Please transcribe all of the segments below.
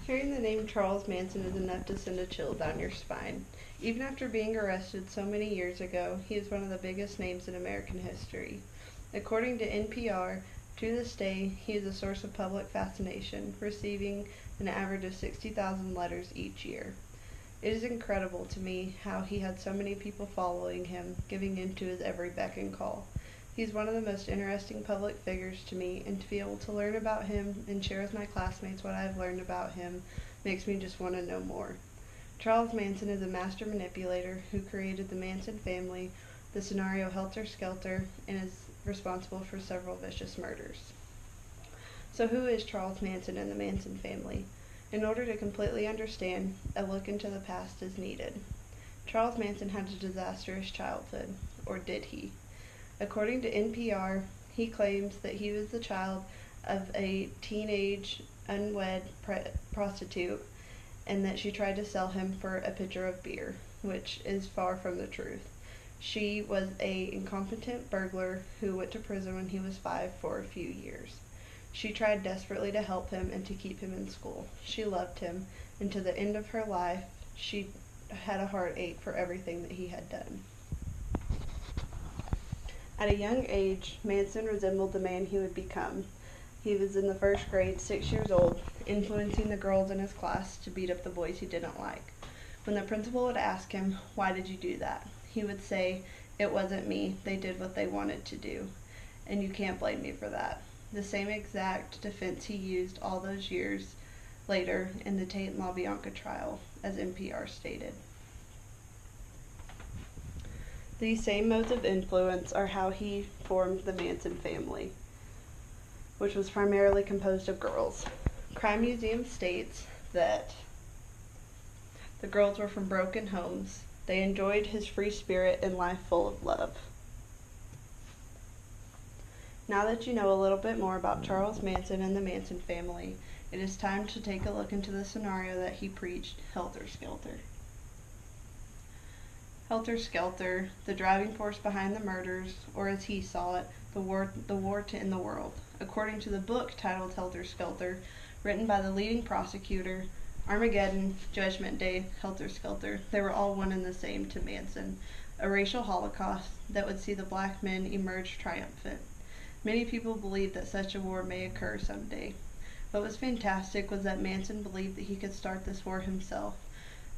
Hearing the name Charles Manson is enough to send a chill down your spine. Even after being arrested so many years ago, he is one of the biggest names in American history. According to NPR, to this day, he is a source of public fascination, receiving an average of 60,000 letters each year. It is incredible to me how he had so many people following him, giving in to his every beck and call. He's one of the most interesting public figures to me, and to be able to learn about him and share with my classmates what I've learned about him makes me just want to know more. Charles Manson is a master manipulator who created the Manson family, the scenario Helter Skelter, and is responsible for several vicious murders. So who is Charles Manson and the Manson family? In order to completely understand, a look into the past is needed. Charles Manson had a disastrous childhood, or did he? According to NPR, he claims that he was the child of a teenage unwed prostitute and that she tried to sell him for a pitcher of beer, which is far from the truth. She was an incompetent burglar who went to prison when he was 5 for a few years. She tried desperately to help him and to keep him in school. She loved him, and to the end of her life, she had a heartache for everything that he had done. At a young age, Manson resembled the man he would become. He was in the first grade, 6 years old, influencing the girls in his class to beat up the boys he didn't like. When the principal would ask him, "Why did you do that?" he would say, "It wasn't me. They did what they wanted to do, and you can't blame me for that." The same exact defense he used all those years later in the Tate and LaBianca trial, as NPR stated. These same modes of influence are how he formed the Manson family, which was primarily composed of girls. Crime Museum states that the girls were from broken homes. They enjoyed his free spirit and life full of love. Now that you know a little bit more about Charles Manson and the Manson family, it is time to take a look into the scenario that he preached, Helter Skelter. Helter Skelter, the driving force behind the murders, or as he saw it, the war to end the world. According to the book titled Helter Skelter, written by the leading prosecutor, Armageddon, Judgment Day, Helter Skelter, they were all one and the same to Manson, a racial holocaust that would see the black men emerge triumphant. Many people believe that such a war may occur someday. What was fantastic was that Manson believed that he could start this war himself,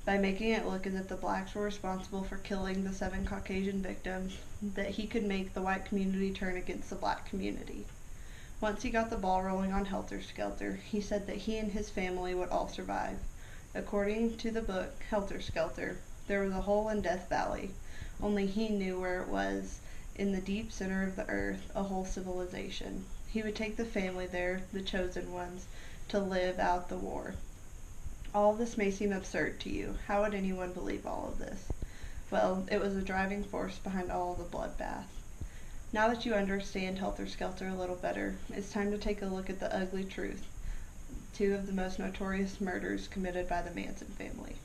by making it look as if the blacks were responsible for killing the 7 Caucasian victims, that he could make the white community turn against the black community. Once he got the ball rolling on Helter Skelter, he said that he and his family would all survive. According to the book Helter Skelter, there was a hole in Death Valley. Only he knew where it was, in the deep center of the earth, a whole civilization. He would take the family there, the chosen ones, to live out the war. All of this may seem absurd to you. How would anyone believe all of this? Well, it was the driving force behind all of the bloodbath. Now that you understand Helter Skelter a little better, it's time to take a look at the ugly truth. 2 of the most notorious murders committed by the Manson family.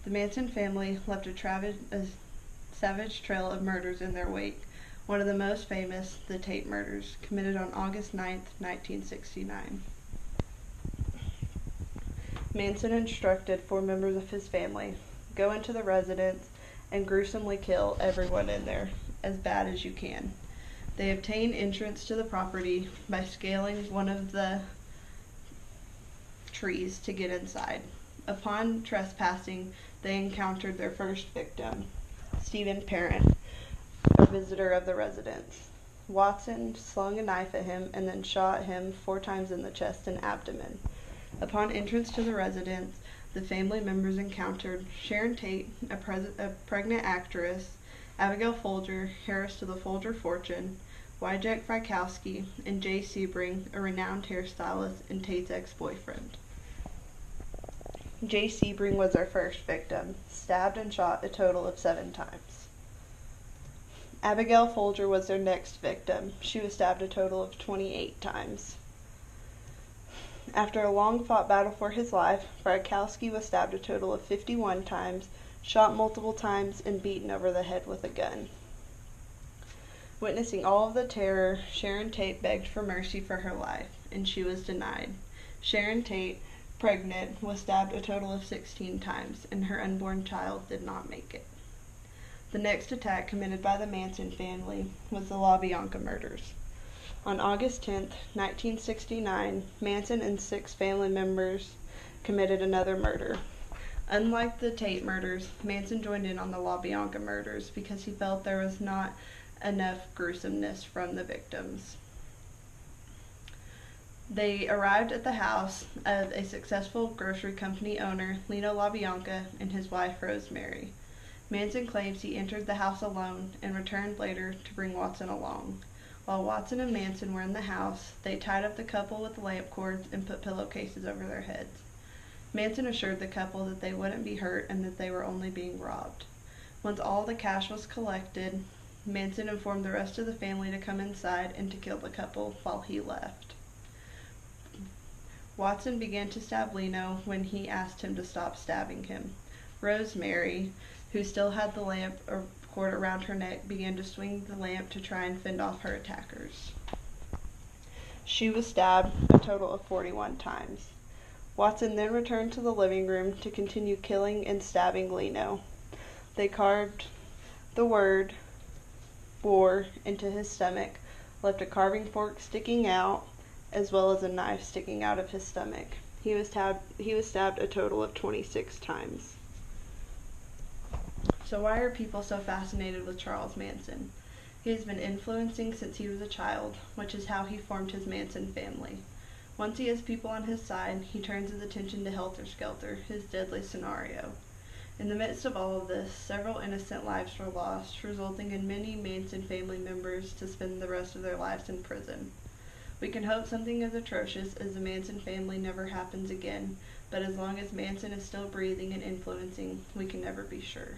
The Manson family left a savage trail of murders in their wake. One of the most famous, the Tate murders, committed on August 9th, 1969. Manson instructed 4 members of his family, go into the residence and gruesomely kill everyone in there, as bad as you can. They obtained entrance to the property by scaling one of the trees to get inside. Upon trespassing, they encountered their first victim, Stephen Parent, a visitor of the residence. Watson slung a knife at him and then shot him 4 times in the chest and abdomen. Upon entrance to the residence, the family members encountered Sharon Tate, a pregnant actress, Abigail Folger, heiress to the Folger fortune, Wojciech Frykowski, and Jay Sebring, a renowned hairstylist and Tate's ex-boyfriend. Jay Sebring was their first victim, stabbed and shot a total of 7 times. Abigail Folger was their next victim. She was stabbed a total of 28 times. After a long-fought battle for his life, Frykowski was stabbed a total of 51 times, shot multiple times, and beaten over the head with a gun. Witnessing all of the terror, Sharon Tate begged for mercy for her life, and she was denied. Sharon Tate pregnant, was stabbed a total of 16 times, and her unborn child did not make it. The next attack committed by the Manson family was the LaBianca murders. On August 10, 1969, Manson and 6 family members committed another murder. Unlike the Tate murders, Manson joined in on the LaBianca murders because he felt there was not enough gruesomeness from the victims. They arrived at the house of a successful grocery company owner, Lino LaBianca, and his wife, Rosemary. Manson claims he entered the house alone and returned later to bring Watson along. While Watson and Manson were in the house, they tied up the couple with lamp cords and put pillowcases over their heads. Manson assured the couple that they wouldn't be hurt and that they were only being robbed. Once all the cash was collected, Manson informed the rest of the family to come inside and to kill the couple while he left. Watson began to stab Lino when he asked him to stop stabbing him. Rosemary, who still had the lamp cord around her neck, began to swing the lamp to try and fend off her attackers. She was stabbed a total of 41 times. Watson then returned to the living room to continue killing and stabbing Lino. They carved the word "war" into his stomach, left a carving fork sticking out, as well as a knife sticking out of his stomach. He was stabbed a total of 26 times. So why are people so fascinated with Charles Manson? He has been influencing since he was a child, which is how he formed his Manson family. Once he has people on his side, he turns his attention to Helter Skelter, his deadly scenario. In the midst of all of this, several innocent lives were lost, resulting in many Manson family members to spend the rest of their lives in prison. We can hope something as atrocious as the Manson family never happens again, but as long as Manson is still breathing and influencing, we can never be sure.